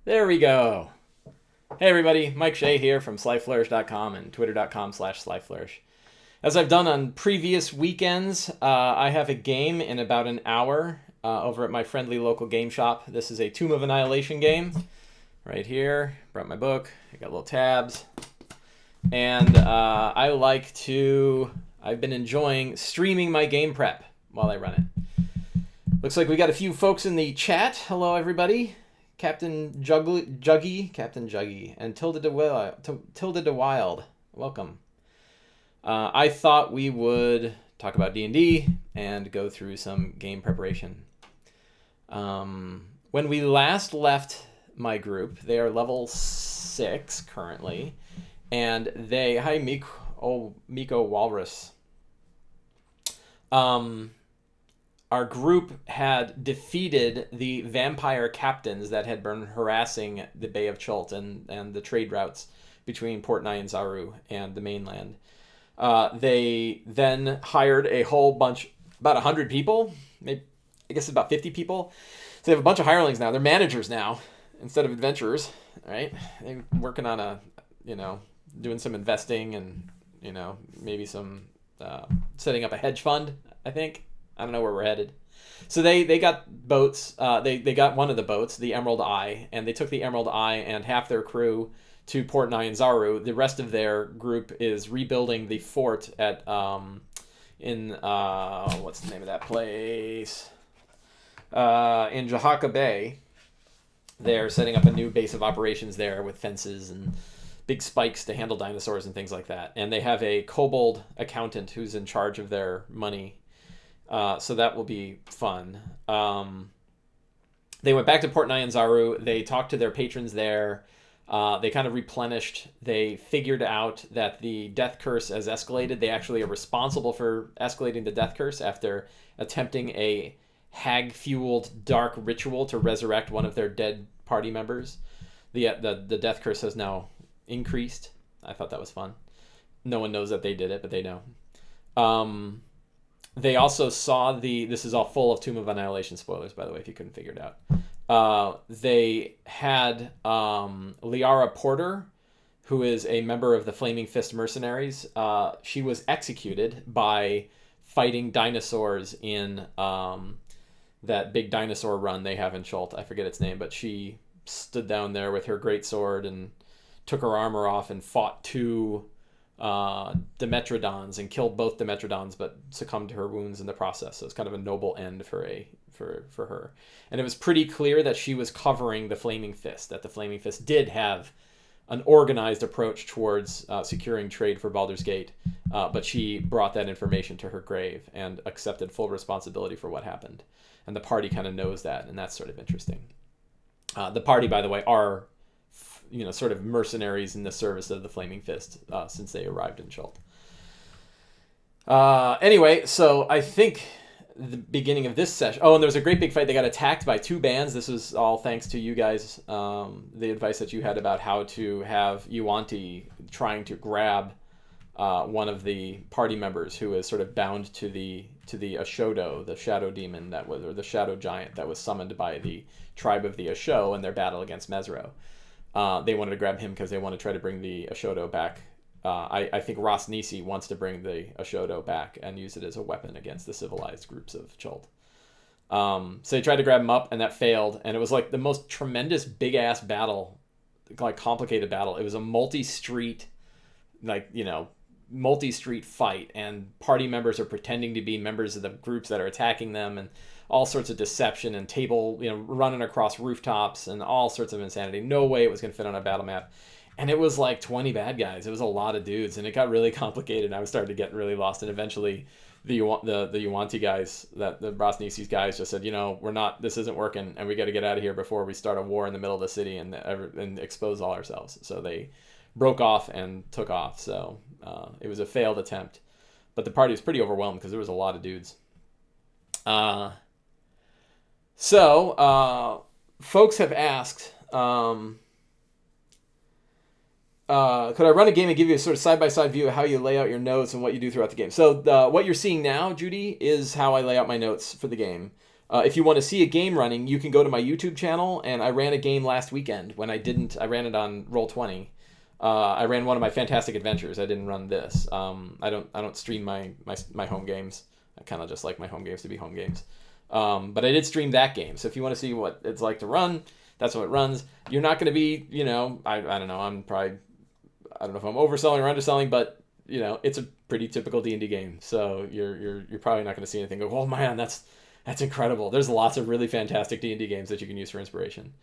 There we go. Hey everybody, Mike Shea here from slyflourish.com and twitter.com/slyflourish. As I've done on previous weekends, I have a game in about an hour over at my friendly local game shop. This is a Tomb of Annihilation game. Right here, brought my book, I got little tabs. And I've been enjoying streaming my game prep while I run it. Looks like we got a few folks in the chat. Hello everybody. Captain Juggy, and Tilda de Wild. Welcome. I thought we would talk about D&D and go through some game preparation. When we last left my group, they are level 6 currently, and hi Miko Walrus. Our group had defeated the vampire captains that had been harassing the Bay of Chult and the trade routes between Port Nyanzaru and the mainland. They then hired a whole bunch, about 100 people, maybe, I guess about 50 people. So they have a bunch of hirelings now. They're managers now instead of adventurers, right? They're working on doing some investing and, maybe some setting up a hedge fund, I think. I don't know where we're headed. So they got boats. They got one of the boats, the Emerald Eye, and they took the Emerald Eye and half their crew to Port Nyanzaru. The rest of their group is rebuilding the fort at what's the name of that place? In Jahaka Bay. They're setting up a new base of operations there with fences and big spikes to handle dinosaurs and things like that. And they have a kobold accountant who's in charge of their money. So that will be fun. They went back to Port Nyanzaru. They talked to their patrons there. They kind of replenished. They figured out that the death curse has escalated. They actually are responsible for escalating the death curse after attempting a hag-fueled dark ritual to resurrect one of their dead party members. The death curse has now increased. I thought that was fun. No one knows that they did it, but they know. They also saw this is all full of Tomb of Annihilation spoilers, by the way, if you couldn't figure it out. They had Liara Porter, who is a member of the Flaming Fist mercenaries. She was executed by fighting dinosaurs in that big dinosaur run they have in Chult. I forget its name, but she stood down there with her greatsword and took her armor off and fought two Dimetrodons and killed both Dimetrodons, but succumbed to her wounds in the process. So it's kind of a noble end for her. And it was pretty clear that she was covering the Flaming Fist, that the Flaming Fist did have an organized approach towards securing trade for Baldur's Gate, but she brought that information to her grave and accepted full responsibility for what happened. And the party kind of knows that, and that's sort of interesting. The party, by the way, are sort of mercenaries in the service of the Flaming Fist since they arrived in Chult. Anyway, so I think the beginning of this session... Oh, and there was a great big fight. They got attacked by two bands. This was all thanks to you guys, the advice that you had about how to have Yuanti trying to grab one of the party members who is sort of bound to the Ashodo, the shadow demon or the shadow giant that was summoned by the tribe of the Asho in their battle against Mesro. They wanted to grab him because they want to try to bring the Ashodo back. I think Ras Nisi wants to bring the Ashodo back and use it as a weapon against the civilized groups of Chult. So they tried to grab him up, and that failed. And it was like the most tremendous big-ass battle, like complicated battle. It was a multi-street fight, and party members are pretending to be members of the groups that are attacking them, and all sorts of deception and running across rooftops and all sorts of insanity. No way it was going to fit on a battle map. And it was like 20 bad guys. It was a lot of dudes, and it got really complicated. I was starting to get really lost, and eventually the Yuanti guys, the Brasnisi's guys, just said, this isn't working, and we got to get out of here before we start a war in the middle of the city and expose all ourselves. So they broke off and took off. So it was a failed attempt, but the party was pretty overwhelmed because there was a lot of dudes. So folks have asked, could I run a game and give you a sort of side-by-side view of how you lay out your notes and what you do throughout the game? So what you're seeing now, Judy, is how I lay out my notes for the game. If you want to see a game running, you can go to my YouTube channel, and I ran a game last weekend. When I ran it on Roll20. I ran one of my Fantastic Adventures. I didn't run this. I don't stream my home games. I kind of just like my home games to be home games. But I did stream that game. So if you want to see what it's like to run, that's what it runs. You're not going to be, I don't know. I don't know if I'm overselling or underselling, but it's a pretty typical D&D game. So you're probably not going to see anything go, oh man, that's incredible. There's lots of really fantastic D&D games that you can use for inspiration.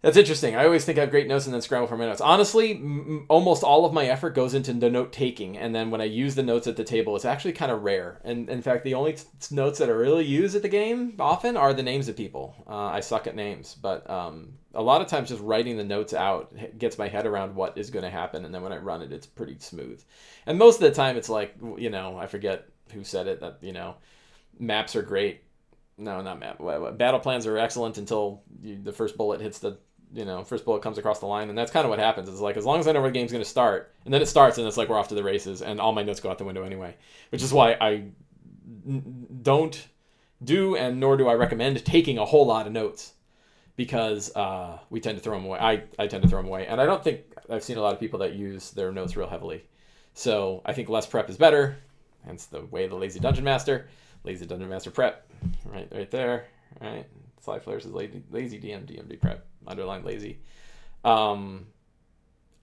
That's interesting. I always think I have great notes and then scramble for my notes. Honestly, almost all of my effort goes into the note taking, and then when I use the notes at the table, it's actually kind of rare. And in fact, the only notes that I really use at the game often are the names of people. I suck at names, but a lot of times just writing the notes out gets my head around what is going to happen, and then when I run it, it's pretty smooth. And most of the time, it's like, I forget who said it, that, maps are great. No, not map. Battle plans are excellent until the first bullet hits first bullet comes across the line, and that's kind of what happens. It's like, as long as I know where the game's going to start, and then it starts, and it's like we're off to the races, and all my notes go out the window anyway. Which is why I don't do, and nor do I recommend taking a whole lot of notes, because we tend to throw them away. I tend to throw them away, and I don't think I've seen a lot of people that use their notes real heavily. So I think less prep is better. Hence the way of the Lazy Dungeon Master. Lazy Dungeon Master prep, right there, right? Sly Flares is lazy DMD prep, underline lazy. And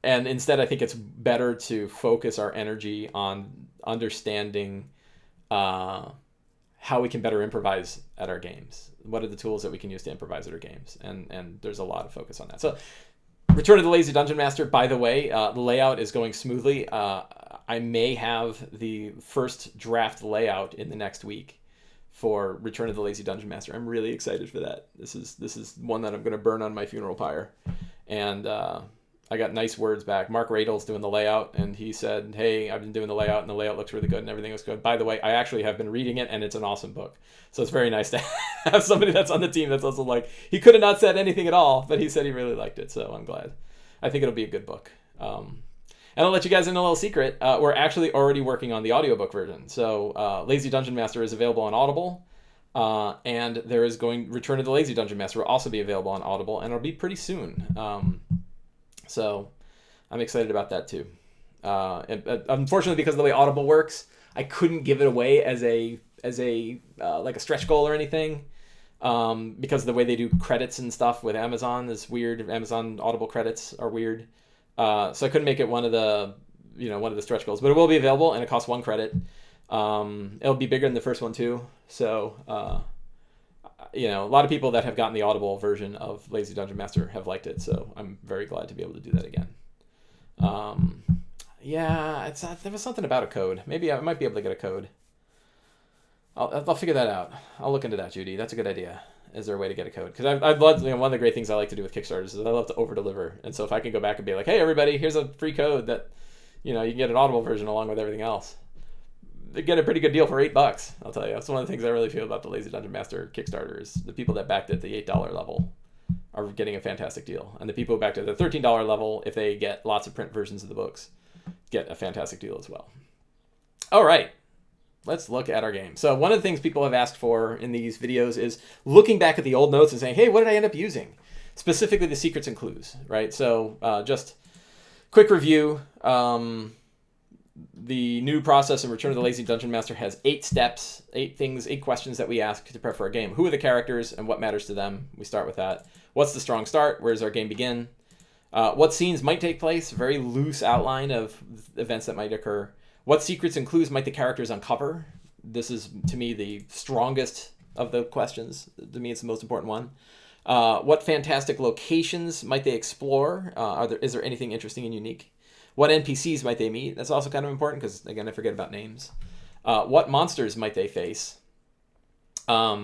instead, I think it's better to focus our energy on understanding how we can better improvise at our games. What are the tools that we can use to improvise at our games? And there's a lot of focus on that. So, Return of the Lazy Dungeon Master, by the way, the layout is going smoothly. I may have the first draft layout in the next week for Return of the Lazy Dungeon Master. I'm really excited for that. This is one that I'm going to burn on my funeral pyre. And I got nice words back. Mark Radle's doing the layout, and he said, hey, I've been doing the layout, and the layout looks really good, and everything looks good. By the way, I actually have been reading it, and it's an awesome book. So it's very nice to have somebody that's on the team that's also like, he could have not said anything at all, but he said he really liked it, so I'm glad. I think it'll be a good book. And I'll let you guys in a little secret. We're actually already working on the audiobook version. So Lazy Dungeon Master is available on Audible. And there is Return of the Lazy Dungeon Master will also be available on Audible, and it'll be pretty soon. So I'm excited about that too. Unfortunately, because of the way Audible works, I couldn't give it away as a like a stretch goal or anything. Because of the way they do credits and stuff with Amazon is weird. Amazon Audible credits are weird. So I couldn't make it one of the stretch goals, but it will be available, and it costs 1 credit. It'll be bigger than the first one too. So, a lot of people that have gotten the Audible version of Lazy Dungeon Master have liked it. So I'm very glad to be able to do that again. There was something about a code. Maybe I might be able to get a code. I'll figure that out. I'll look into that, Judy. That's a good idea. Is there a way to get a code? Because I've loved, one of the great things I like to do with Kickstarters is I love to over-deliver. And so if I can go back and be like, hey, everybody, here's a free code that, you can get an Audible version along with everything else. They get a pretty good deal for $8, I'll tell you. That's one of the things I really feel about the Lazy Dungeon Master Kickstarters. The people that backed at the $8 level are getting a fantastic deal. And the people who backed at the $13 level, if they get lots of print versions of the books, get a fantastic deal as well. All right. Let's look at our game. So one of the things people have asked for in these videos is looking back at the old notes and saying, hey, what did I end up using? Specifically the secrets and clues, right? So just quick review. The new process in Return of the Lazy Dungeon Master has 8 steps, 8 questions that we ask to prep for our game. Who are the characters and what matters to them? We start with that. What's the strong start? Where does our game begin? What scenes might take place? Very loose outline of events that might occur. What secrets and clues might the characters uncover? This is, to me, the strongest of the questions. To me, it's the most important one. What fantastic locations might they explore? Is there anything interesting and unique? What NPCs might they meet? That's also kind of important because, again, I forget about names. What monsters might they face? I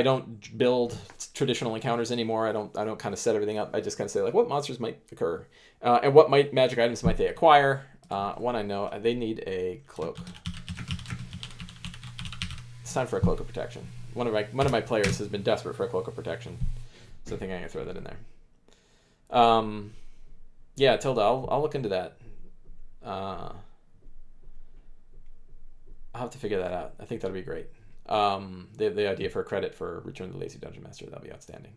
don't build traditional encounters anymore. I don't kind of set everything up. I just kind of say, like, what monsters might occur? And what magic items might they acquire? One I know, they need a cloak. It's time for a Cloak of Protection. One of my players has been desperate for a Cloak of Protection, so I think I'm gonna throw that in there. Yeah, Tilda, I'll look into that. I'll have to figure that out. I think that'll be great. The idea for a credit for Return of the Lazy Dungeon Master, that'll be outstanding.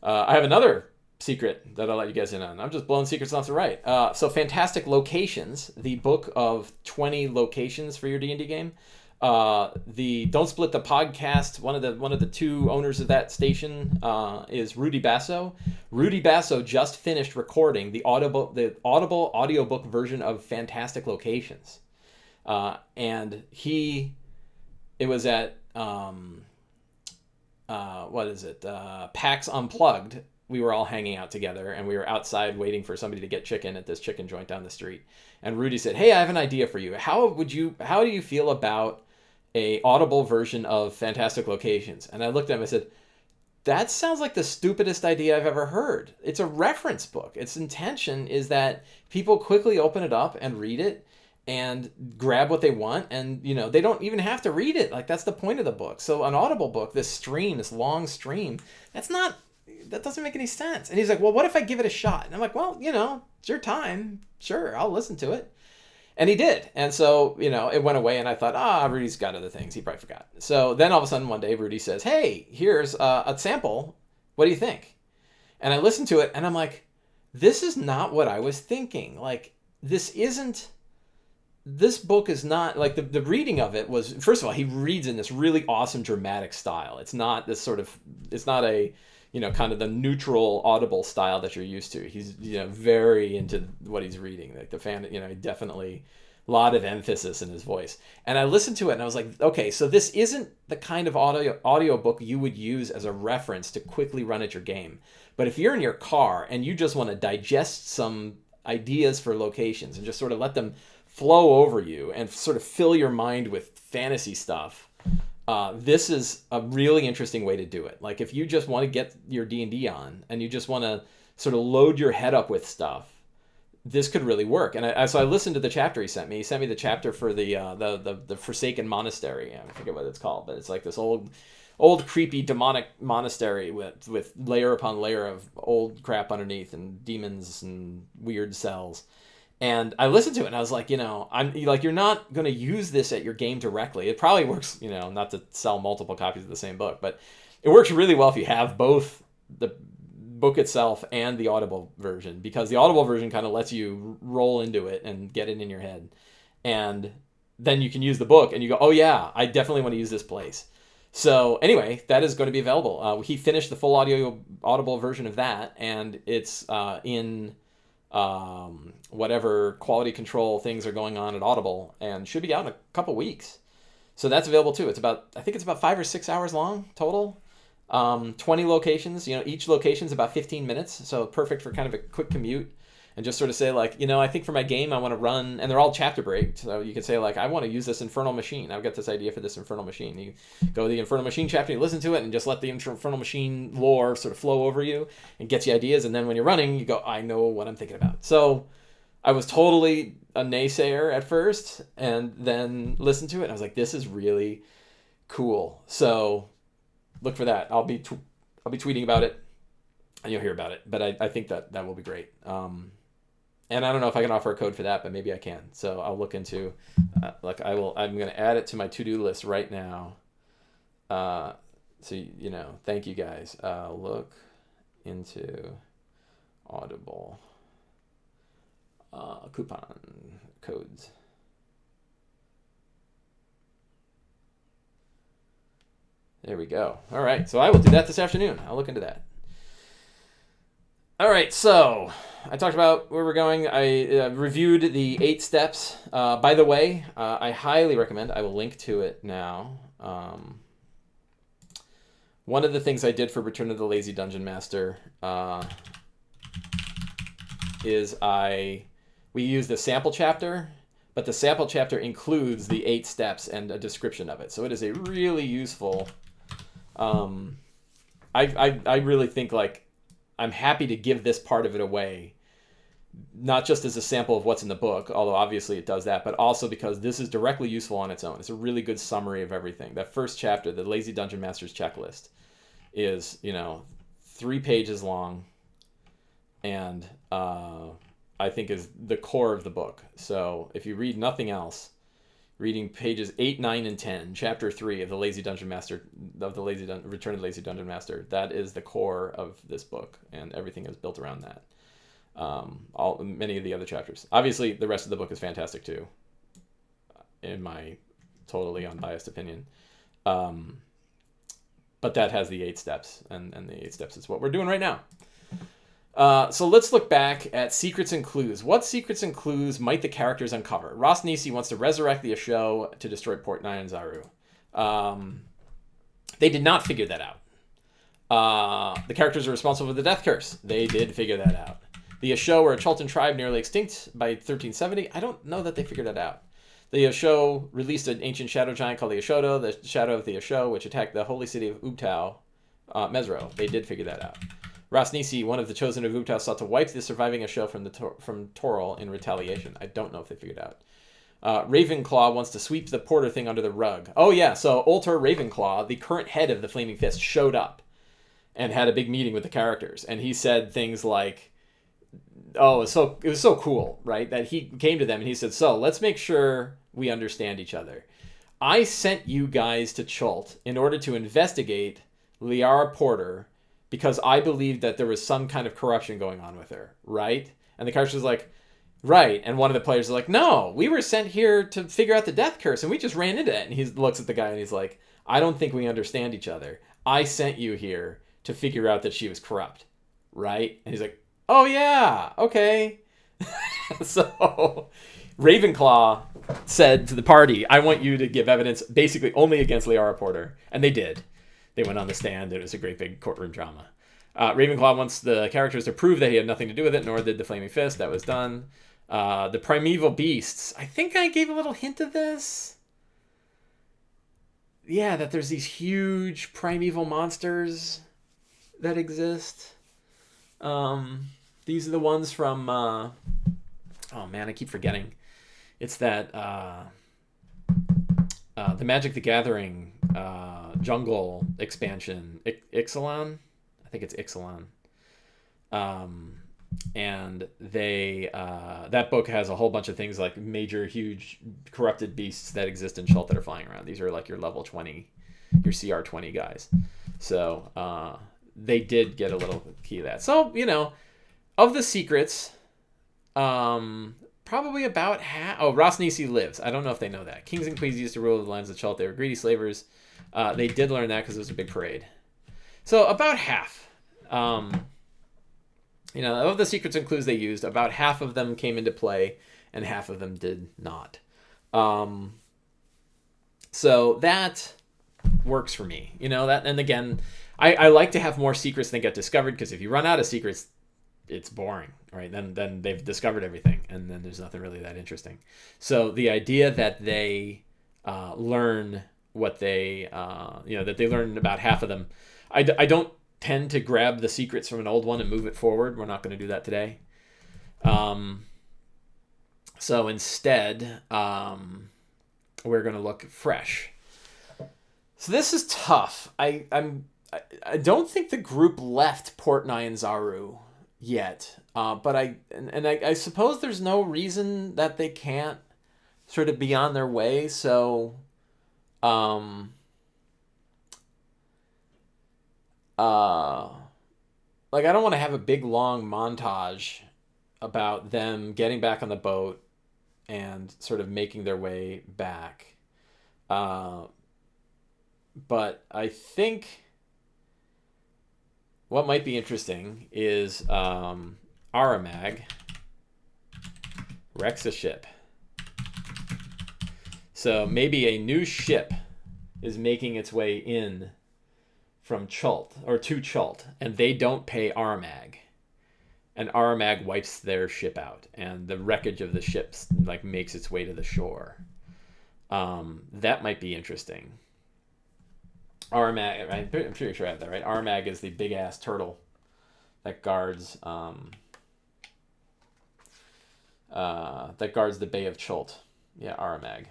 I have another secret that I'll let you guys in on. I'm just blowing secrets left and right. So Fantastic Locations, the book of 20 locations for your D&D game. The Don't Split the Podcast, one of the two owners of that station is Rudy Basso. Rudy Basso just finished recording the Audible audiobook version of Fantastic Locations. And it was at PAX Unplugged. We were all hanging out together, and we were outside waiting for somebody to get chicken at this chicken joint down the street. And Rudy said, "Hey, I have an idea for you. How do you feel about a Audible version of Fantastic Locations?" And I looked at him and I said, "That sounds like the stupidest idea I've ever heard. It's a reference book. Its intention is that people quickly open it up and read it and grab what they want, and they don't even have to read it. Like, that's the point of the book. So an Audible book, this long stream, that doesn't make any sense." And he's like, "Well, what if I give it a shot?" And I'm like, "Well, it's your time. Sure, I'll listen to it." And he did. And so, it went away, and I thought, Rudy's got other things. He probably forgot. So then all of a sudden one day, Rudy says, "Hey, here's a sample. What do you think?" And I listened to it, and I'm like, this is not what I was thinking. Like, this book is not, like, the reading of it was, first of all, he reads in this really awesome dramatic style. It's not this it's not a, kind of the neutral Audible style that you're used to. He's, very into what he's reading. Like definitely a lot of emphasis in his voice. And I listened to it and I was like, okay, so this isn't the kind of audio book you would use as a reference to quickly run at your game. But if you're in your car and you just want to digest some ideas for locations and just sort of let them flow over you and sort of fill your mind with fantasy stuff, this is a really interesting way to do it. Like, if you just want to get your D&D on and you just want to sort of load your head up with stuff, this could really work. And so I listened to the chapter he sent me. He sent me the chapter for the Forsaken Monastery. I forget what it's called, but it's like this old creepy demonic monastery with layer upon layer of old crap underneath and demons and weird cells. And I listened to it and I was like, I'm like, you're not going to use this at your game directly. It probably works, not to sell multiple copies of the same book, but it works really well if you have both the book itself and the Audible version, because the Audible version kind of lets you roll into it and get it in your head. And then you can use the book and you go, oh yeah, I definitely want to use this place. So anyway, that is going to be available. He finished the full Audible version of that, and it's in whatever quality control things are going on at Audible, and should be out in a couple weeks. So that's available too. I think it's about 5 or 6 hours long total. 20 locations, each location's about 15 minutes. So perfect for kind of a quick commute and just sort of say, like, I think for my game, I want to run, and they're all chapter break. So you can say, like, I want to use this Infernal Machine. I've got this idea for this Infernal Machine. You go to the Infernal Machine chapter, you listen to it, and just let the Infernal Machine lore sort of flow over you and gets you ideas. And then when you're running, you go, I know what I'm thinking about. So I was totally a naysayer at first, and then listened to it, and I was like, this is really cool. So look for that. I'll be tweeting about it, and you'll hear about it. But I think that will be great. And I don't know if I can offer a code for that, but maybe I can. So I'll look into, I'm going to add it to my to-do list right now. So, thank you guys. Look into Audible coupon codes. There we go. All right. So I will do that this afternoon. I'll look into that. All right, so I talked about where we're going. I reviewed the 8 steps. By the way, I highly recommend, I will link to it now. One of the things I did for Return of the Lazy Dungeon Master is we used a sample chapter, but the sample chapter includes the 8 steps and a description of it. So it is a really useful, I really think, like, I'm happy to give this part of it away, not just as a sample of what's in the book, although obviously it does that, but also because this is directly useful on its own. It's a really good summary of everything. That first chapter, the Lazy Dungeon Master's Checklist, is, 3 pages long, and I think is the core of the book. So if you read nothing else, reading pages 8, 9, and 10, chapter 3 of the Lazy Dungeon Master, Return of the Lazy Dungeon Master. That is the core of this book, and everything is built around that. Many of the other chapters. Obviously, the rest of the book is fantastic too, in my totally unbiased opinion. But that has the 8 steps, and the 8 steps is what we're doing right now. So let's look back at secrets and clues. What secrets and clues might the characters uncover? Ross Nisi wants to resurrect the Asho to destroy Port Nyanzaru. They did not figure that out. The characters are responsible for the death curse. They did figure that out. The Asho were a Chultan tribe nearly extinct by 1370. I don't know that they figured that out. The Asho released an ancient shadow giant called the Ashodo, the shadow of the Asho, which attacked the holy city of Ubtao, Mesro. They did figure that out. Ras Nisi, one of the chosen of Ubtao, sought to wipe the surviving Asho from Toril in retaliation. I don't know if they figured out. Ravenclaw wants to sweep the porter thing under the rug. Oh yeah, so Ultor Ravenclaw, the current head of the Flaming Fist, showed up and had a big meeting with the characters, and he said things like, "Oh, it was so cool, right? That he came to them and he said, so let's make sure we understand each other. I sent you guys to Chult in order to investigate Liara Porter because I believed that there was some kind of corruption going on with her, right?" And the character's like, right. And one of the players is like, no, we were sent here to figure out the death curse and we just ran into it. And he looks at the guy and he's like, I don't think we understand each other. I sent you here to figure out that she was corrupt, right? And he's like, oh yeah, okay. So Ravenclaw said to the party, I want you to give evidence basically only against Liara Porter. And they did. They went on the stand. It was a great big courtroom drama. Ravenclaw wants the characters to prove that he had nothing to do with it, nor did the Flaming Fist. That was done. The Primeval Beasts. I think I gave a little hint of this. Yeah, that there's these huge primeval monsters that exist. These are the ones from... oh man, I keep forgetting. It's that... the Magic the Gathering jungle expansion. Ixalan? I think it's Ixalan. And they... that book has a whole bunch of things like major, huge, corrupted beasts that exist in Chult that are flying around. These are like your level 20, your CR 20 guys. So they did get a little key of that. So, you know, of the secrets... probably about half... Oh, Ross Nisi lives. I don't know if they know that. Kings and queens used to rule the lands of Chult. They were greedy slavers. They did learn that because it was a big parade. So about half. You know, of the secrets and clues they used, about half of them came into play and half of them did not. So that works for me. You know, that, and again, I like to have more secrets than get discovered, because if you run out of secrets, it's boring, right? Then they've discovered everything, and then there's nothing really that interesting. So the idea that they learn what they, that they learn about half of them, I don't tend to grab the secrets from an old one and move it forward. We're not going to do that today. So instead, we're going to look fresh. So this is tough. I don't think the group left Port Nyanzaru yet, but I suppose there's no reason that they can't sort of be on their way. So, like, I don't want to have a big long montage about them getting back on the boat and sort of making their way back. But I think what might be interesting is Aremag wrecks a ship. So maybe a new ship is making its way in from Chult, or to Chult, and they don't pay Aremag. And Aremag wipes their ship out, and the wreckage of the ships like makes its way to the shore. That might be interesting. Aremag, I'm pretty sure I have that right. Aremag is the big ass turtle that guards the Bay of Chult. Yeah, Aremag.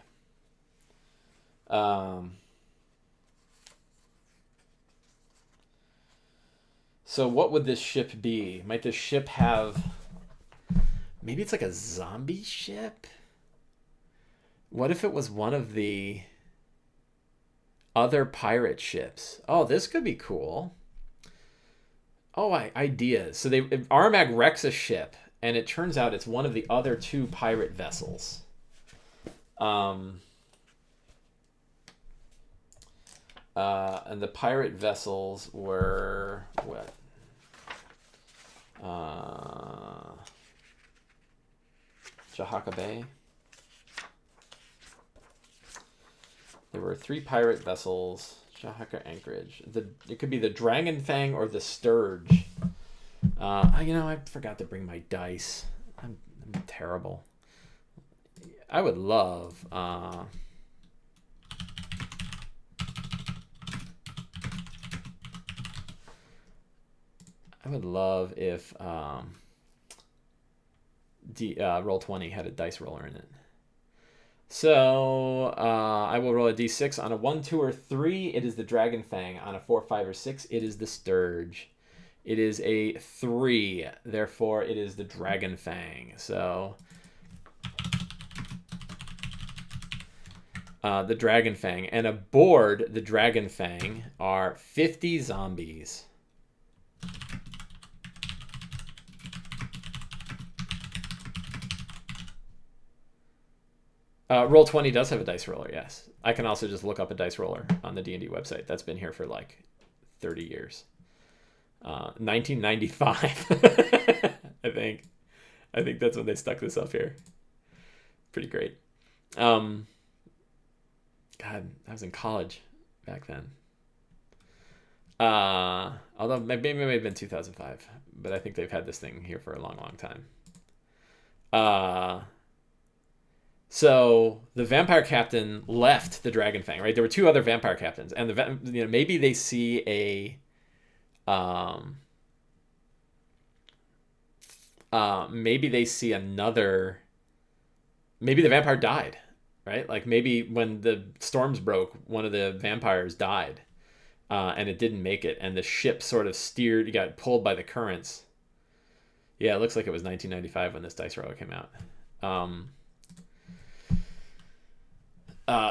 So what would this ship be? Might this ship have... Maybe it's like a zombie ship? What if it was one of the other pirate ships? Oh, this could be cool. Oh, ideas. So Aremag wrecks a ship, and it turns out it's one of the other 2 pirate vessels. And the pirate vessels were what? Jahaka Bay. There were 3 pirate vessels. Jahaka Anchorage. It could be the Dragonfang or the Sturge. I forgot to bring my dice. I'm terrible. I would love. I would love if Roll20 had a dice roller in it. So I will roll a d6. On a 1, 2, or 3, it is the Dragonfang. On a 4, 5, or 6, it is the Sturge. It is a 3, therefore it is the Dragonfang. So the Dragonfang. And aboard the Dragonfang are 50 zombies. Roll20 does have a dice roller, yes. I can also just look up a dice roller on the D&D website. That's been here for like 30 years. 1995, I think. I think that's when they stuck this up here. Pretty great. God, I was in college back then. Although maybe it may have been 2005, but I think they've had this thing here for a long, long time. So the vampire captain left the Dragonfang, right? There were 2 other vampire captains, and maybe they see a, maybe they see another. Maybe the vampire died, right? Like maybe when the storms broke, one of the vampires died, and it didn't make it, and the ship sort of steered, got pulled by the currents. Yeah, it looks like it was 1995 when this dice roller came out.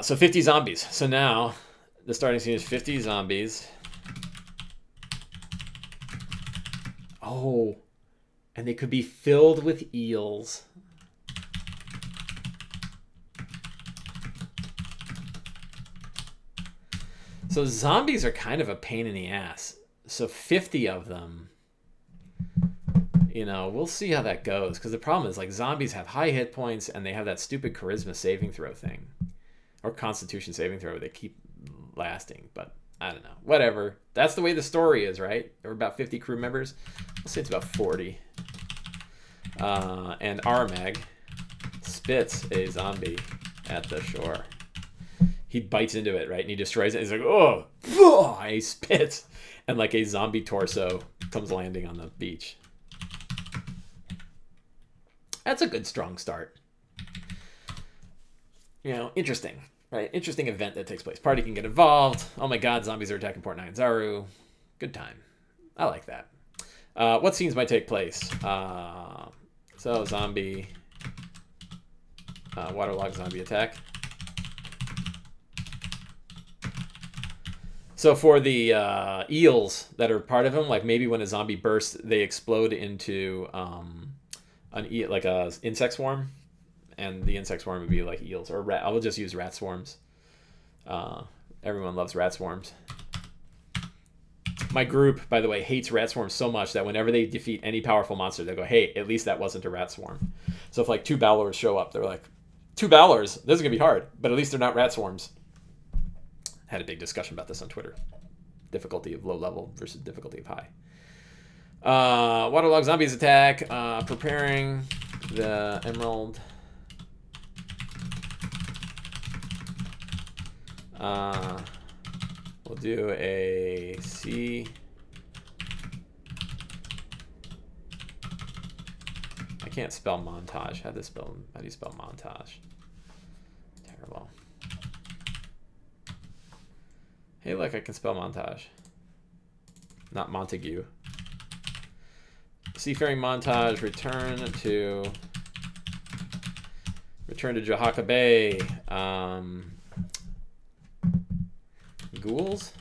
So 50 zombies. So now the starting scene is 50 zombies. Oh, and they could be filled with eels. So zombies are kind of a pain in the ass. So 50 of them, we'll see how that goes. Because the problem is, like, zombies have high hit points, and they have that stupid charisma saving throw thing. Or constitution saving throw. They keep lasting, but I don't know. Whatever. That's the way the story is, right? There were about 50 crew members. I'll say it's about 40. And Aremag spits a zombie at the shore. He bites into it, right? And he destroys it. He's like, oh, and he spits. And like a zombie torso comes landing on the beach. That's a good, strong start. Interesting. Right, interesting event that takes place. Party can get involved. Oh my god, zombies are attacking Port Nyanzaru. Good time. I like that. What scenes might take place? So, zombie... waterlogged zombie attack. So for the eels that are part of them, like maybe when a zombie bursts, they explode into like a insect swarm. And the insect swarm would be like eels or rat. I will just use rat swarms. Everyone loves rat swarms. My group, by the way, hates rat swarms so much that whenever they defeat any powerful monster, they go, hey, at least that wasn't a rat swarm. So if like 2 Balors show up, they're like, 2 Balors? This is going to be hard, but at least they're not rat swarms. Had a big discussion about this on Twitter. Difficulty of low level versus difficulty of high. Waterlogged zombies attack. Preparing the emerald. We'll do a C. I can't spell montage. How do you spell montage? Terrible. Hey, look, I can spell montage. Not Montague. Seafaring montage, return to Return to Jahaka Bay. Ghouls?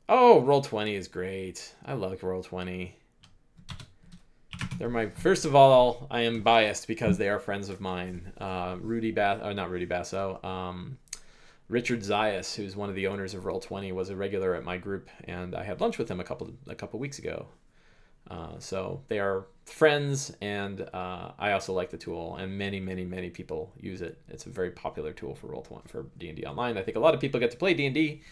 Oh, Roll20 is great. I love Roll20. They're my... First of all, I am biased because they are friends of mine. Not Rudy Basso. Richard Zayas, who's one of the owners of Roll20, was a regular at my group, and I had lunch with him a couple weeks ago. So they are friends, and I also like the tool, and many people use it. It's a very popular tool for Roll20 for D&D Online. I think a lot of people get to play D&D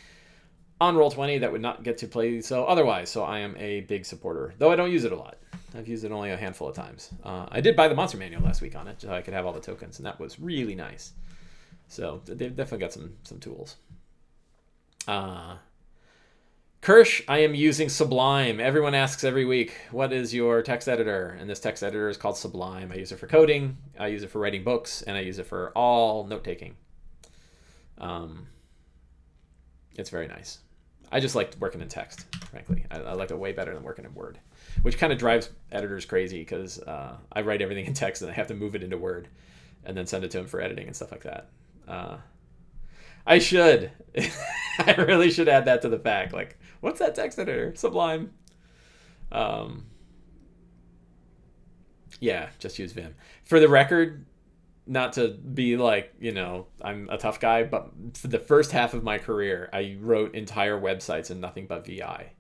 on Roll20 that would not get to play so otherwise. So I am a big supporter, though I don't use it a lot. I've used it only a handful of times. I did buy the monster manual last week on it, so I could have all the tokens, and that was really nice. So they've definitely got some tools. Kirsch, I am using Sublime. Everyone asks every week, what is your text editor? And this text editor is called Sublime. I use it for coding, I use it for writing books, and I use it for all note-taking. It's very nice. I just like working in text, frankly. I like it way better than working in Word, which kind of drives editors crazy because I write everything in text and I have to move it into Word and then send it to them for editing and stuff like that. I should. I really should add that to the pack. Like, what's that text editor? Sublime. Yeah, just use Vim. For the record, not to be like, I'm a tough guy, but for the first half of my career, I wrote entire websites in nothing but VI.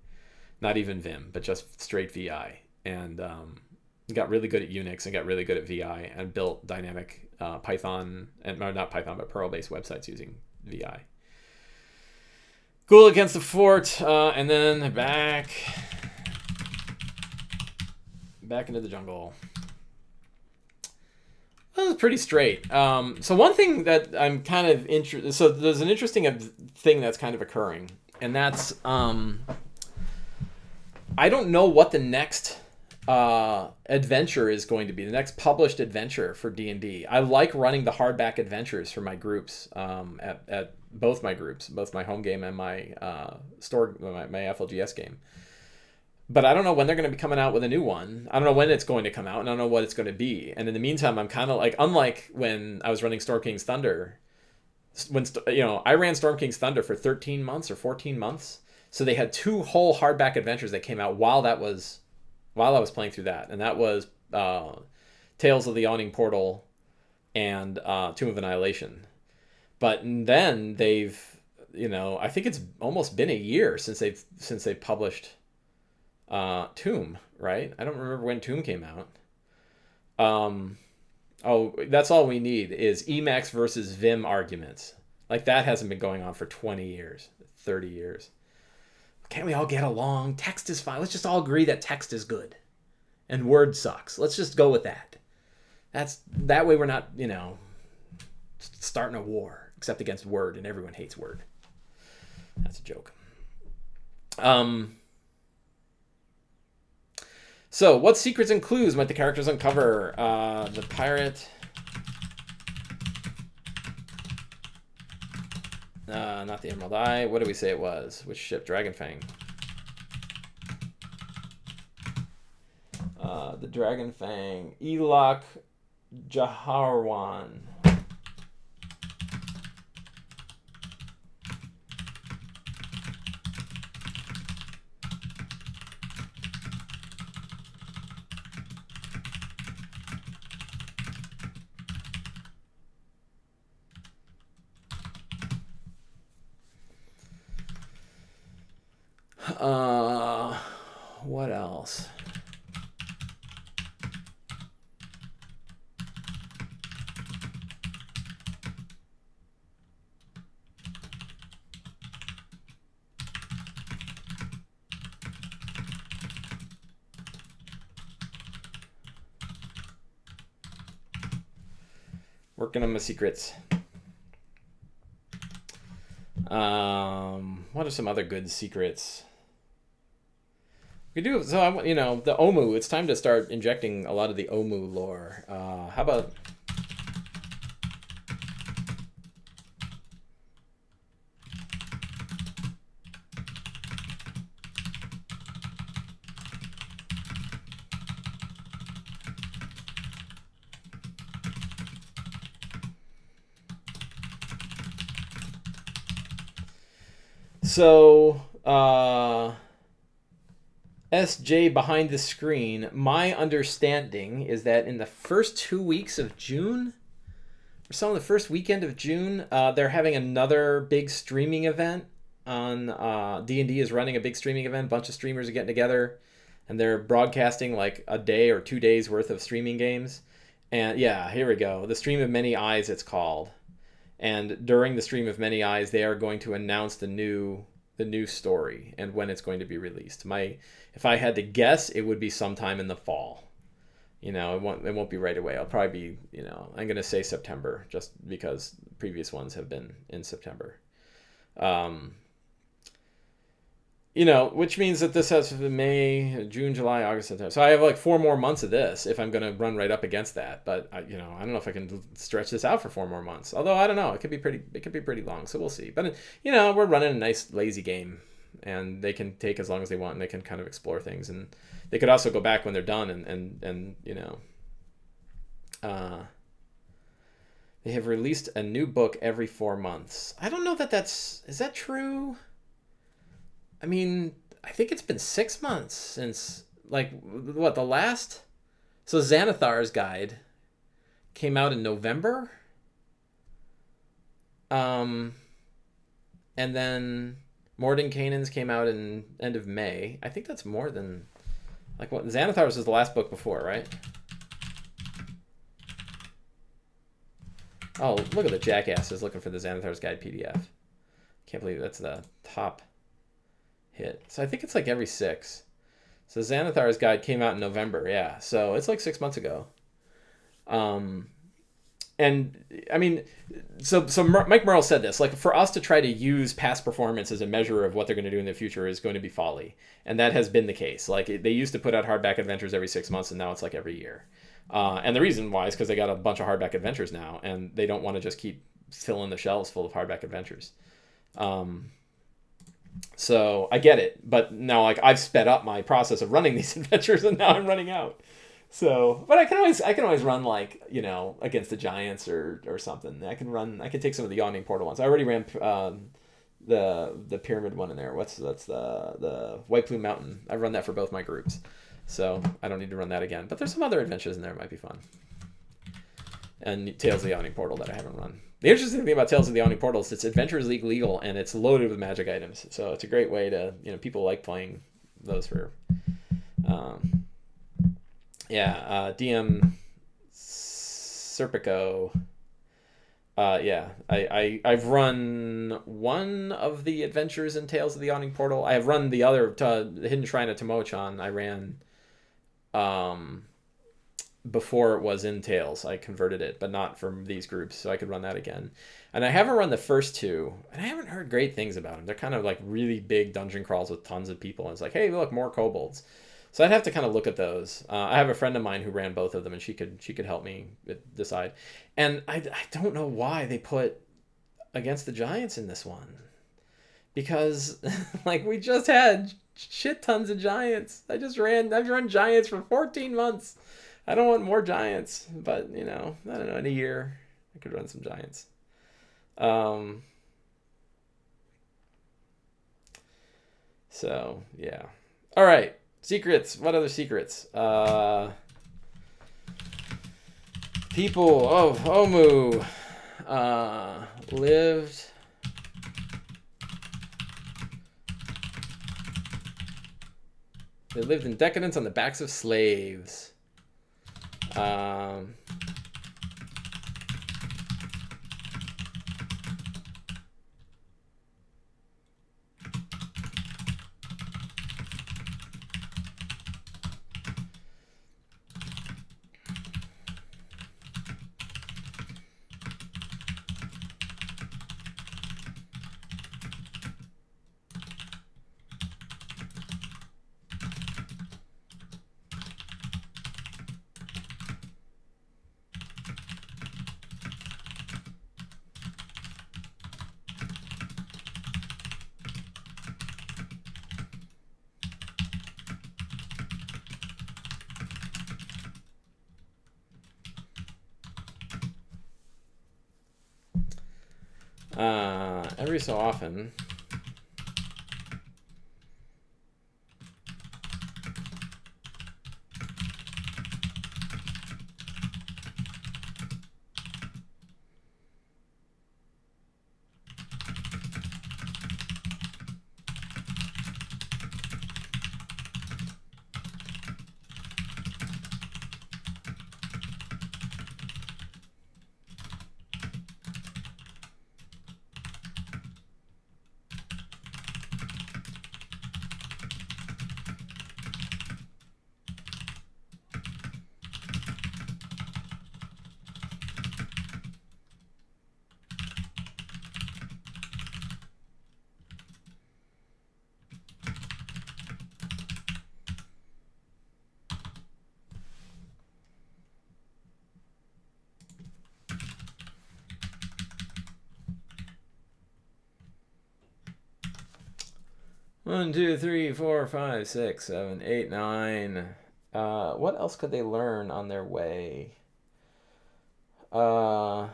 Not even Vim, but just straight VI. And got really good at Unix and got really good at VI and built dynamic Python, and not Python, but Perl-based websites using VI. Ghoul against the fort, and then back into the jungle. That was pretty straight. So one thing that I'm kind of interested... So there's an interesting thing that's kind of occurring, and that's... I don't know what the next adventure is going to be, the next published adventure for D&D. I like running the hardback adventures for my groups, at both my groups, both my home game and my my FLGS game. But I don't know when they're going to be coming out with a new one. I don't know when it's going to come out, and I don't know what it's going to be. And in the meantime, I'm kind of like, unlike when I was running Storm King's Thunder, I ran Storm King's Thunder for 13 months or 14 months. So they had 2 whole hardback adventures that came out while I was playing through that. And that was Tales of the Yawning Portal and Tomb of Annihilation. But then they've, I think it's almost been a year since they've published Tomb, right? I don't remember when Tomb came out. That's all we need is Emacs versus Vim arguments. Like, that hasn't been going on for 20 years, 30 years. Can't we all get along? Text is fine. Let's just all agree that text is good and Word sucks. Let's just go with that. That way we're not, starting a war, except against Word, and everyone hates Word. That's a joke. So, what secrets and clues might the characters uncover? The pirate... not the Emerald Eye. What did we say it was? Which ship? Dragonfang. The Dragonfang. Elok Jaharwon. What else? Working on my secrets. What are some other good secrets? We do, so the Omu, it's time to start injecting a lot of the Omu lore. How about... So, SJ behind the screen, my understanding is that in the first 2 weeks of June, or some of the first weekend of June, they're having another big streaming event on D&D is running a big streaming event. A bunch of streamers are getting together, and they're broadcasting like a day or 2 days worth of streaming games. And yeah, here we go. The Stream of Many Eyes, it's called. And during the Stream of Many Eyes, they are going to announce the new story and when it's going to be released. If I had to guess, it would be sometime in the fall. It won't be right away. I'll probably be, I'm gonna say September, just because previous ones have been in September. Which means that this has May, June, July, August, September. So I have like 4 more months of this if I'm going to run right up against that. But I don't know if I can stretch this out for 4 more months. Although I don't know, it could be pretty long. So we'll see. But we're running a nice lazy game, and they can take as long as they want, and they can kind of explore things, and they could also go back when they're done and they have released a new book every 4 months. I don't know is that true? I mean, I think it's been 6 months since, the last? So Xanathar's Guide came out in November. And then Mordenkainen's came out in end of May. I think that's more than, Xanathar's was the last book before, right? Oh, look at the jackasses looking for the Xanathar's Guide PDF. Can't believe that's the top hit. So I think it's like every 6. So Xanathar's Guide came out in November, yeah. So it's like 6 months ago. And I mean, so Mike Merle said this, for us to try to use past performance as a measure of what they're going to do in the future is going to be folly. And that has been the case. They used to put out hardback adventures every 6 months, and now it's like every year. And the reason why is because they got a bunch of hardback adventures now, and they don't want to just keep filling the shelves full of hardback adventures. So I get it, but now I've sped up my process of running these adventures, and now I'm running out. So, but I can always run against the giants or something. I can take some of the Yawning Portal ones. I already ran the pyramid one in there. That's the White Plume Mountain. I run that for both my groups, so I don't need to run that again. But there's some other adventures in there that might be fun. And Tales of the Yawning Portal that I haven't run. The interesting thing about Tales of the Yawning Portal is it's Adventures League legal, and it's loaded with magic items. So it's a great way to, people like playing those for, DM Serpico. I've run one of the adventures in Tales of the Yawning Portal. I have run the other, the Hidden Shrine of Tomo-chan. I ran, before it was in Tales. I converted it, but not from these groups, so I could run that again. And I haven't run the first 2, and I haven't heard great things about them. They're kind of like really big dungeon crawls with tons of people, and it's like, hey, look, more kobolds. So I'd have to kind of look at those. I have a friend of mine who ran both of them, and she could help me decide. And I don't know why they put Against the Giants in this one, because we just had shit tons of giants. I've run giants for 14 months. I don't want more giants, but I don't know, in a year I could run some giants. So yeah. All right. Secrets. What other secrets? People of Omu lived. They lived in decadence on the backs of slaves. Every so often, 1, 2, 3, 4, 5, 6, 7, 8, 9. What else could they learn on their way? I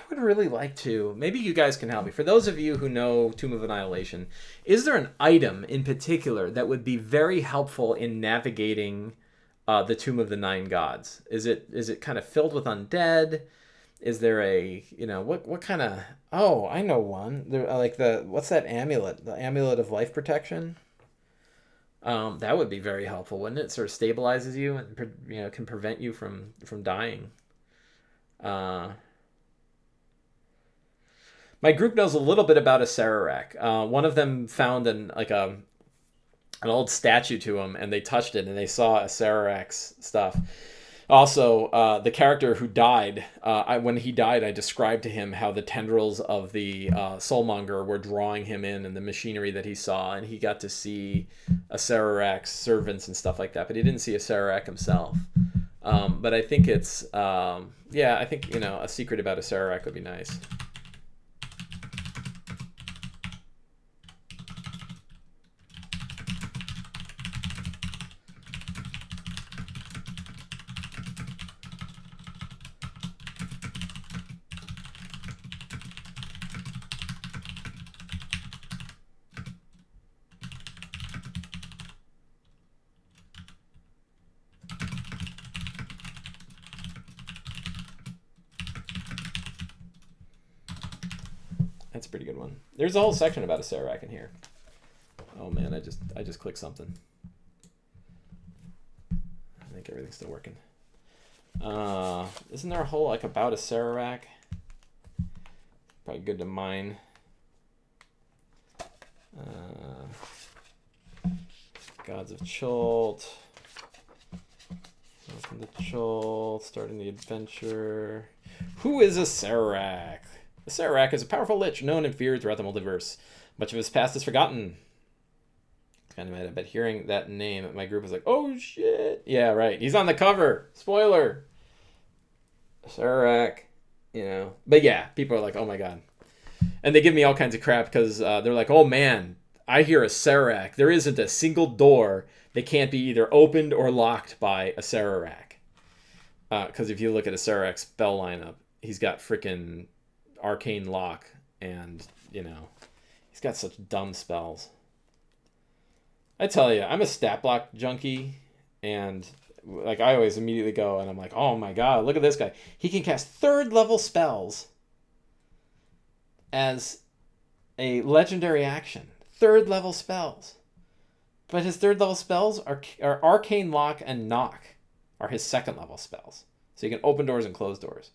would really like to. Maybe you guys can help me. For those of you who know Tomb of Annihilation, is there an item in particular that would be very helpful in navigating the Tomb of the Nine Gods? Is it kind of filled with undead? Is there a, what kind of... Oh, I know one. There, like what's that amulet? The amulet of life protection? That would be very helpful, wouldn't it? Sort of stabilizes you and can prevent you from dying. My group knows a little bit about a Sararak. One of them found an old statue to him, and they touched it, and they saw a Sararak's stuff. Also, the character who died, when he died, I described to him how the tendrils of the soulmonger were drawing him in and the machinery that he saw, and he got to see a Sararak's servants and stuff like that, but he didn't see a Sararak himself. But I think it's, I think, a secret about a Sararak would be nice. That's a pretty good one. There's a whole section about a Sararak in here. Oh man, I just clicked something. I think everything's still working. Isn't there a whole about a Sararak? Probably good to mine. Gods of Chult. Welcome to Chult. Starting the adventure. Who is a Sararak? The Sararak is a powerful lich known and feared throughout the multiverse. Much of his past is forgotten. It's kind of mad, but hearing that name, my group was like, oh shit. Yeah, right. He's on the cover. Spoiler. Sararak, But yeah, people are like, oh my god. And they give me all kinds of crap because they're like, oh man, I hear a Sararak. There isn't a single door that can't be either opened or locked by a Sararak. Because if you look at a Sararak spell lineup, he's got freaking arcane lock, and he's got such dumb spells. I tell you, I'm a stat block junkie, and I always immediately go and I'm like, oh my god, look at this guy. He can cast 3rd level spells as a legendary action. 3rd level spells, but his 3rd level spells are arcane lock and knock are his 2nd level spells, so you can open doors and close doors.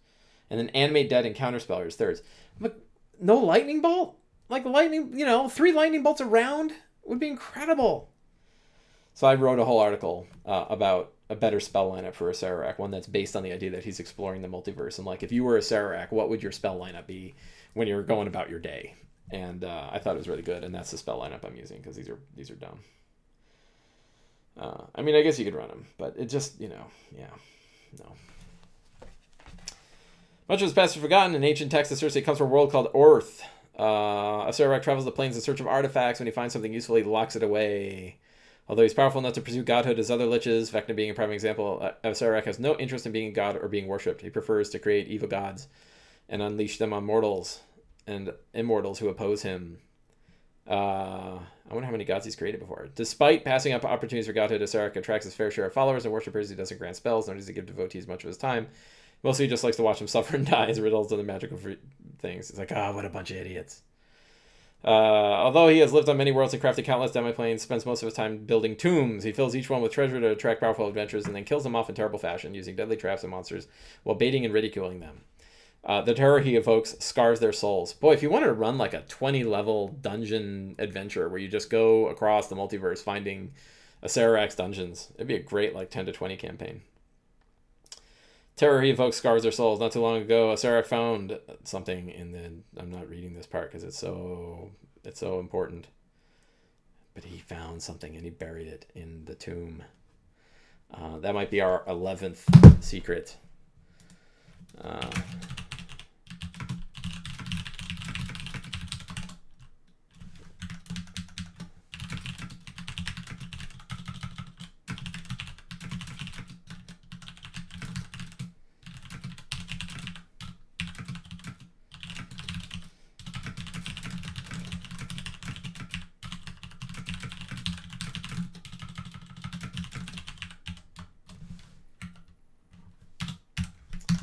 And then animate dead and counterspell are his 3rds. But no lightning bolt? Lightning, 3 lightning bolts around would be incredible. So I wrote a whole article about a better spell lineup for a Sararak, one that's based on the idea that he's exploring the multiverse. And if you were a Sararak, what would your spell lineup be when you're going about your day? And I thought it was really good, and that's the spell lineup I'm using because these are dumb. I guess you could run them, but it just, no. Much of his past is forgotten. In ancient texts, the Circe comes from a world called Orth. A Sararak travels the plains in search of artifacts. When he finds something useful, he locks it away. Although he's powerful enough to pursue godhood as other liches, Vecna being a prime example, a Sararak has no interest in being a god or being worshipped. He prefers to create evil gods and unleash them on mortals and immortals who oppose him. I wonder how many gods he's created before. Despite passing up opportunities for godhood, a Sararak attracts his fair share of followers and worshippers. He doesn't grant spells, nor does he give devotees much of his time. Mostly he just likes to watch them suffer and die as a result of the magical things. It's like, what a bunch of idiots. Although he has lived on many worlds and crafted countless demi-planes, spends most of his time building tombs. He fills each one with treasure to attract powerful adventurers and then kills them off in terrible fashion, using deadly traps and monsters while baiting and ridiculing them. The terror he evokes scars their souls. Boy, if you wanted to run like a 20-level dungeon adventure where you just go across the multiverse finding a Sararak's dungeons, it'd be a great 10 to 20 campaign. Terror he evokes scars their souls. Not too long ago, a Sararak found something in the... I'm not reading this part because it's so important. But he found something and he buried it in the tomb. That might be our 11th secret.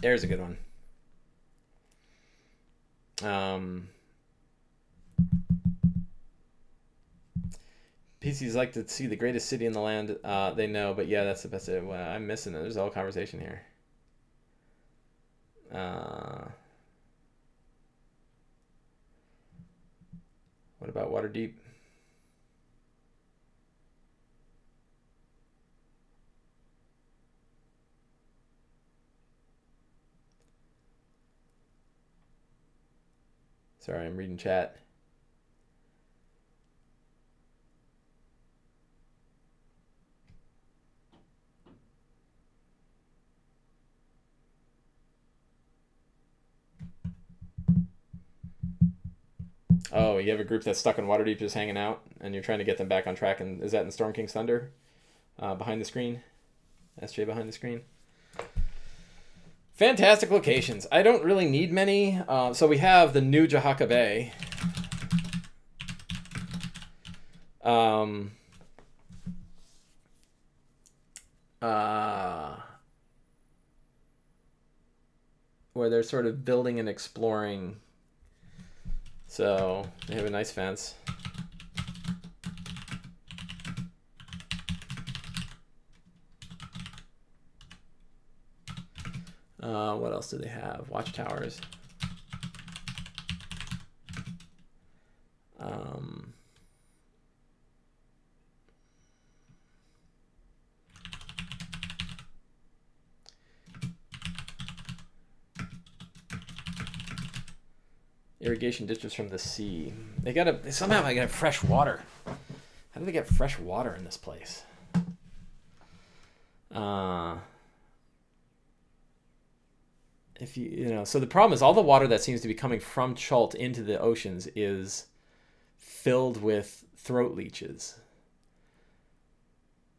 There's a good one. PCs like to see the greatest city in the land. They know, but yeah, that's the best. Well, I'm missing it. There's a whole conversation here. What about Waterdeep? Sorry, I'm reading chat. Oh, you have a group that's stuck in Waterdeep just hanging out, and you're trying to get them back on track. And is that in Storm King's Thunder? Behind the screen? SJ behind the screen? Fantastic locations. I don't really need many. So we have the new Jahaka Bay. Where they're sort of building and exploring. So they have a nice fence. What else do they have? Watchtowers. Irrigation ditches from the sea. They gotta somehow I get fresh water. How do they get fresh water in this place? If you know, so the problem is all the water that seems to be coming from Chult into the oceans is filled with throat leeches.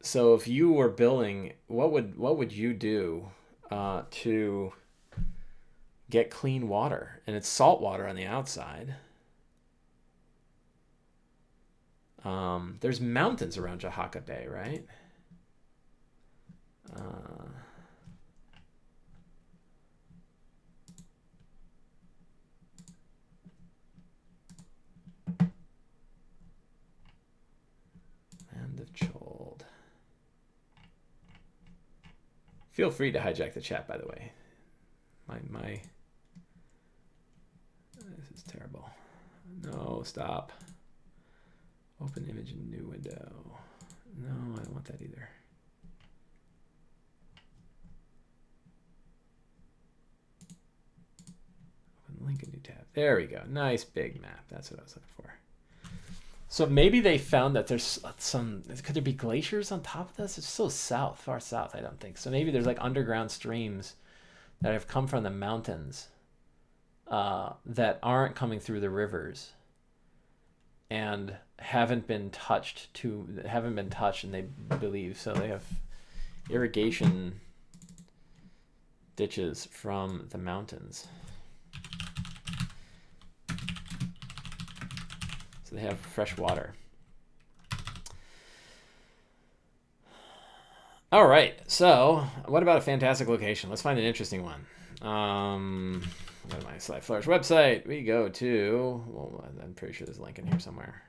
So if you were building, what would you do to get clean water? And it's salt water on the outside. There's mountains around Jahaka Bay, right? Land of Chult. Feel free to hijack the chat, by the way. My this is terrible. No, stop. Open image in new window. No, I don't want that either. Open link in new tab. There we go. Nice big map. That's what I was looking for. So maybe they found that there's some, could there be glaciers on top of this? It's so south, far south, I don't think. So maybe there's like underground streams that have come from the mountains that aren't coming through the rivers and haven't been touched, and they believe so. They have irrigation ditches from the mountains. So they have fresh water. All right, so what about a fantastic location? Let's find an interesting one. Go to my Sly Flourish website. We go to, well, I'm pretty sure there's a link in here somewhere.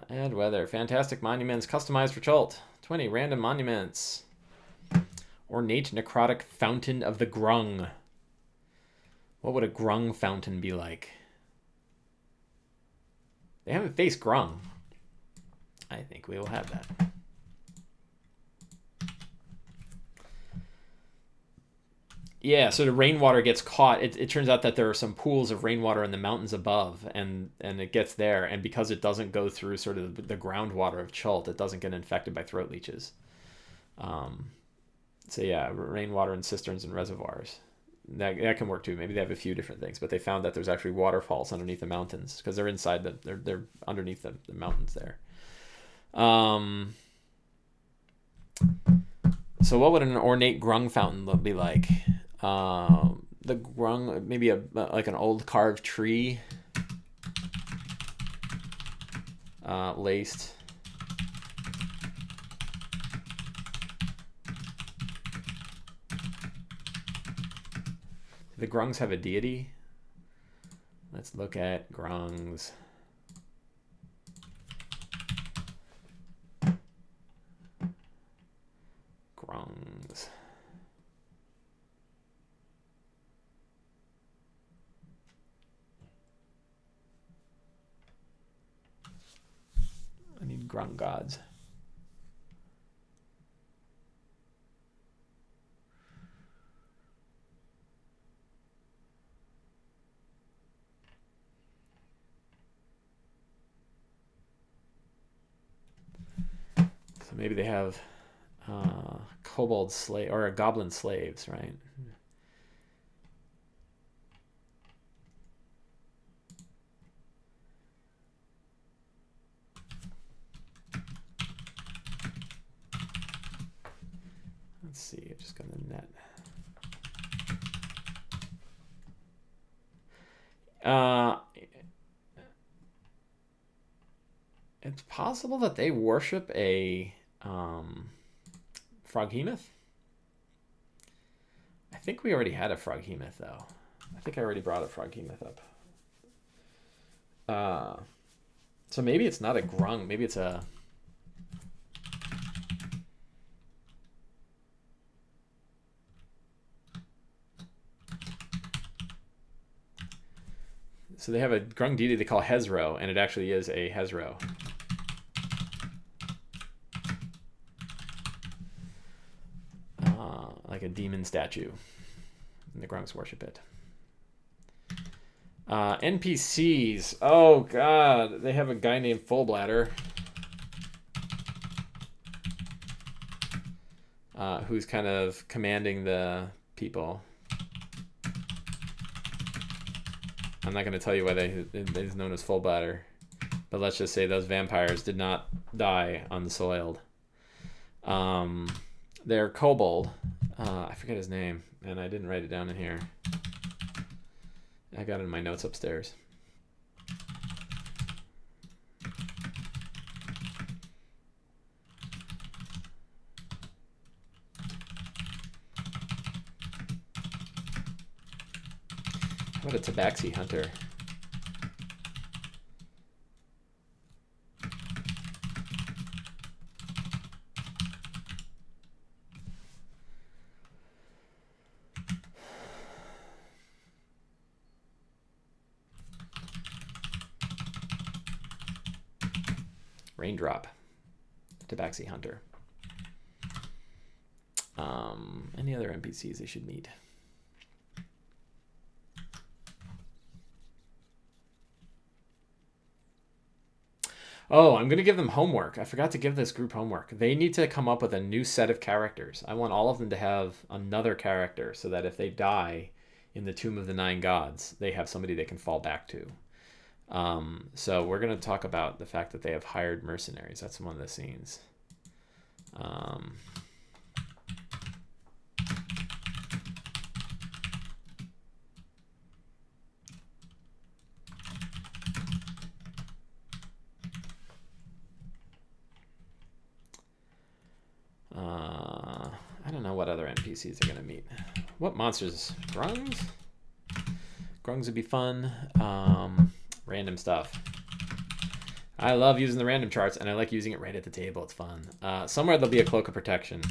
Add weather. Fantastic monuments customized for Chult. 20 random monuments. Ornate necrotic fountain of the Grung. What would a Grung fountain be like? They haven't faced Grung. I think we will have that. Yeah, so the rainwater gets caught. It turns out that there are some pools of rainwater in the mountains above, and it gets there. And because it doesn't go through sort of the groundwater of Chult, it doesn't get infected by throat leeches. So yeah, rainwater in cisterns and reservoirs. That can work too. Maybe they have a few different things, but they found that there's actually waterfalls underneath the mountains because they're inside they're underneath the mountains there. So what would an ornate Grung fountain be like? The Grung, maybe like an old carved tree, laced. the Grungs have a deity? Let's look at Grungs. Grungs. I need Grung gods. So maybe they have kobold slave or goblin slaves, right? Let's see, I'm just gonna net. It's possible that they worship a Froghemoth. I think we already had a Froghemoth, though. I think I already brought a Froghemoth up. So maybe it's not a Grung. Maybe it's a... So they have a Grung deity they call Hezro, and it actually is a Hezro. Like a demon statue. And the Grungs worship it. NPCs. Oh, God. They have a guy named Fullbladder. Who's kind of commanding the people. I'm not going to tell you why he's known as Fullbladder. But let's just say those vampires did not die unsoiled. They're kobold. I forget his name, and I didn't write it down in here. I got it in my notes upstairs. How about a Tabaxi hunter? Raindrop, Tabaxi hunter. Any other NPCs they should meet? Oh, I'm going to give them homework. I forgot to give this group homework. They need to come up with a new set of characters. I want all of them to have another character so that if they die in the Tomb of the Nine Gods, they have somebody they can fall back to. So we're going to talk about the fact that they have hired mercenaries. That's one of the scenes. I don't know what other NPCs they're going to meet. What monsters? Grungs? Grungs would be fun. Random stuff. I love using the random charts, and I like using it right at the table. It's fun. Somewhere there'll be a Cloak of Protection.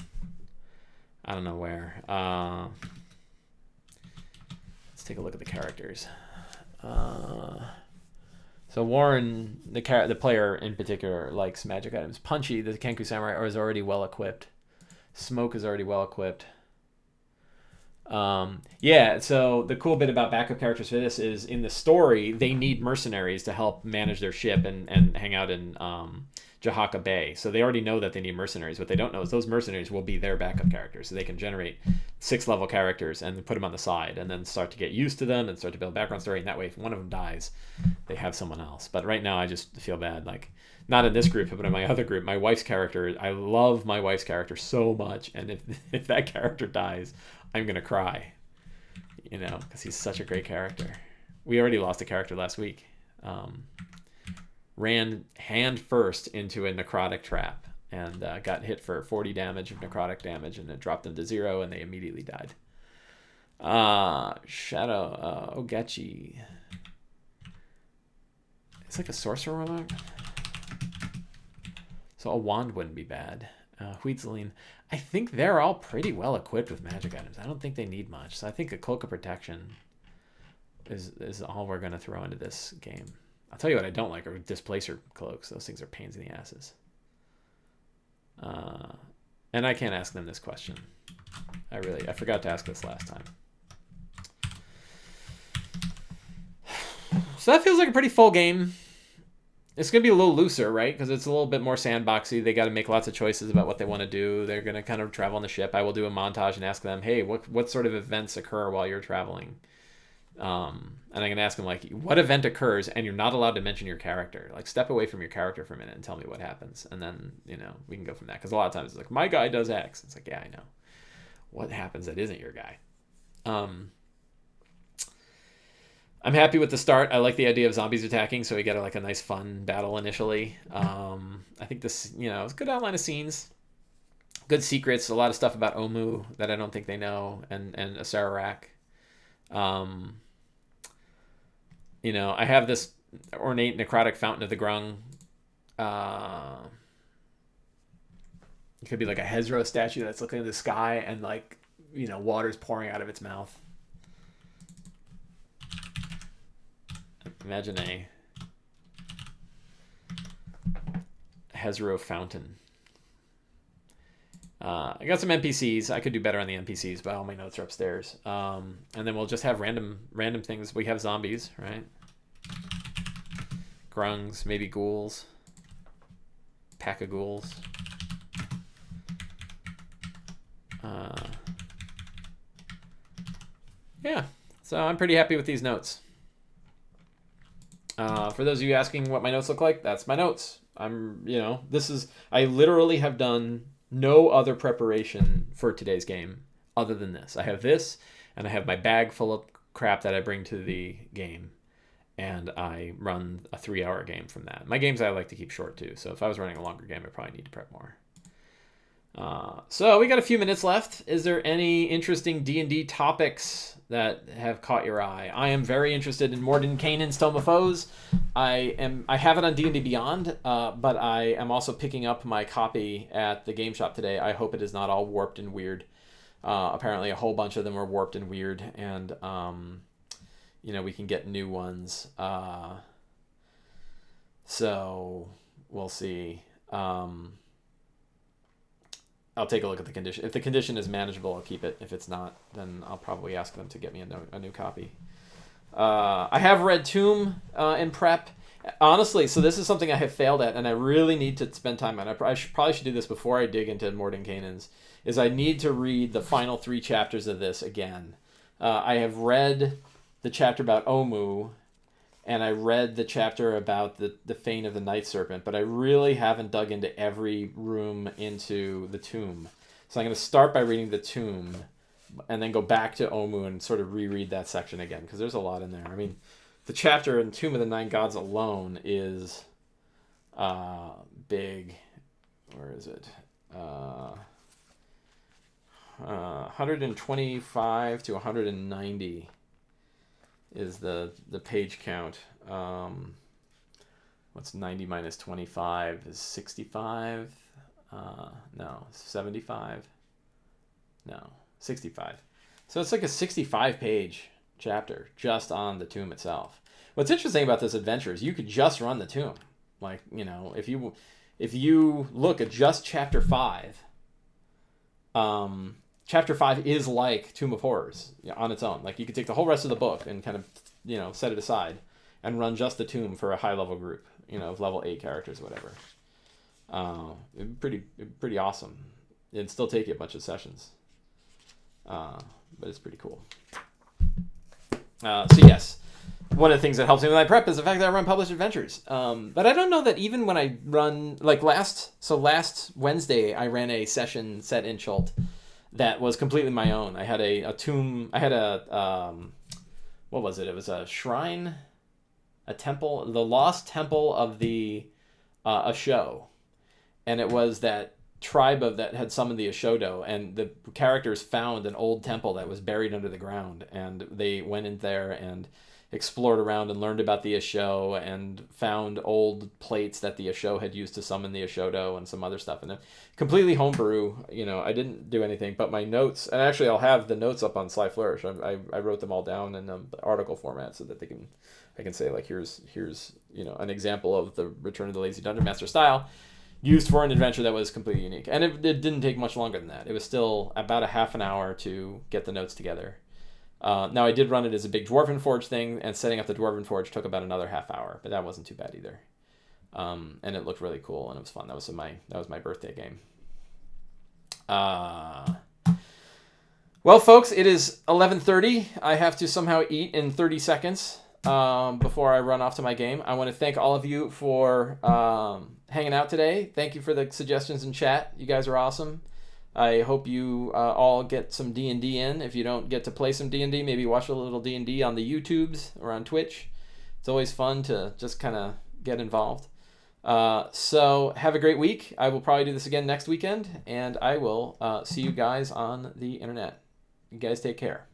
I don't know where. Let's take a look at the characters. So Warryn, the player in particular, likes magic items. Punchy, the Kenku Samurai, is already well equipped. Smoke is already well equipped. Yeah, so the cool bit about backup characters for this is in the story, they need mercenaries to help manage their ship and hang out in Jahaka Bay. So they already know that they need mercenaries. What they don't know is those mercenaries will be their backup characters. So they can generate 6-level characters and put them on the side and then start to get used to them and start to build a background story. And that way, if one of them dies, they have someone else. But right now, I just feel bad. Like, not in this group, but in my other group, my wife's character, I love my wife's character so much. And if that character dies, I'm going to cry, you know, because he's such a great character. We already lost a character last week. Ran hand first into a necrotic trap and got hit for 40 damage of necrotic damage, and it dropped them to 0, and they immediately died. Shadow Ogechi. It's like a sorcerer warlock. So a wand wouldn't be bad. Huitzillin. I think they're all pretty well equipped with magic items. I don't think they need much. So I think a Cloak of Protection is all we're going to throw into this game. I'll tell you what I don't like are displacer cloaks. Those things are pains in the asses. And I can't ask them this question. I forgot to ask this last time. So that feels like a pretty full game. It's going to be a little looser, right? Because it's a little bit more sandboxy. They got to make lots of choices about what they want to do. They're going to kind of travel on the ship. I will do a montage and ask them, hey, what sort of events occur while you're traveling? And I'm going to ask them, like, what event occurs and you're not allowed to mention your character? Like, step away from your character for a minute and tell me what happens. And then, we can go from that. Because a lot of times it's like, my guy does X. It's like, yeah, I know. What happens that isn't your guy? I'm happy with the start. I like the idea of zombies attacking, so we get a nice fun battle initially. I think this, it's a good outline of scenes, good secrets, a lot of stuff about Omu that I don't think they know, and Asarak. I have this ornate necrotic fountain of the Grung. It could be like a Hezro statue that's looking at the sky and water's pouring out of its mouth. Imagine a Hezro fountain. I got some NPCs. I could do better on the NPCs, but all my notes are upstairs. And then we'll just have random things. We have zombies, right? Grungs, maybe ghouls. Pack of ghouls. Yeah, so I'm pretty happy with these notes. For those of you asking what my notes look like, that's my notes. I literally have done no other preparation for today's game other than this. I have this, and I have my bag full of crap that I bring to the game, and I run a 3-hour game from that. My games I like to keep short too, so if I was running a longer game, I probably need to prep more. So we got a few minutes left. Is there any interesting D&D topics that have caught your eye? I am very interested in Mordenkainen's Tome of Foes. I have it on D&D Beyond, but I am also picking up my copy at the game shop today. I hope it is not all warped and weird. Apparently a whole bunch of them are warped and weird, and we can get new ones. So we'll see. I'll take a look at the condition. If the condition is manageable, I'll keep it. If it's not, then I'll probably ask them to get me a new copy. I have read Tomb in prep. Honestly, so this is something I have failed at, and I really need to spend time on. I probably should do this before I dig into Mordenkainen's. Is I need to read the final 3 chapters of this again. I have read the chapter about Omu, and I read the chapter about the Fane of the Night Serpent, but I really haven't dug into every room into the Tomb. So I'm going to start by reading the Tomb, and then go back to Omu and sort of reread that section again, because there's a lot in there. I mean, the chapter in Tomb of the Nine Gods alone is big. Where is it? 125 to 190 is the page count. What's 90 minus 25 is 65? No, 75? No, 65. So it's like a 65-page chapter just on the Tomb itself. What's interesting about this adventure is you could just run the Tomb. Like, if you look at just chapter 5, chapter 5 is like Tomb of Horrors on its own. Like, you could take the whole rest of the book and kind of, set it aside and run just the Tomb for a high-level group, of level 8 characters or whatever. Pretty awesome. It'd still take you a bunch of sessions. But it's pretty cool. So yes, one of the things that helps me with my prep is the fact that I run published adventures. But I don't know that even when I run, last Wednesday, I ran a session set in Chult that was completely my own. I had a tomb, I had what was it? It was a shrine, a temple, the lost temple of a show. And it was that tribe of that had summoned the Ashodo, and the characters found an old temple that was buried under the ground, and they went in there and explored around and learned about the Asho and found old plates that the Asho had used to summon the Ashodo and some other stuff. And completely homebrew, I didn't do anything, but my notes, and actually I'll have the notes up on Sly Flourish. I wrote them all down in article format so that I can say, like, here's an example of the Return of the Lazy Dungeon Master style used for an adventure that was completely unique. And it didn't take much longer than that. It was still about a half an hour to get the notes together. Now, I did run it as a big Dwarven Forge thing, and setting up the Dwarven Forge took about another half hour, but that wasn't too bad either. And it looked really cool, and it was fun. That was my birthday game. Well, folks, it is 11:30. I have to somehow eat in 30 seconds before I run off to my game. I want to thank all of you for hanging out today. Thank you for the suggestions in chat. You guys are awesome. I hope you all get some D&D in. If you don't get to play some D&D, maybe watch a little D&D on the YouTubes or on Twitch. It's always fun to just kind of get involved. So have a great week. I will probably do this again next weekend, and I will see you guys on the internet. You guys take care.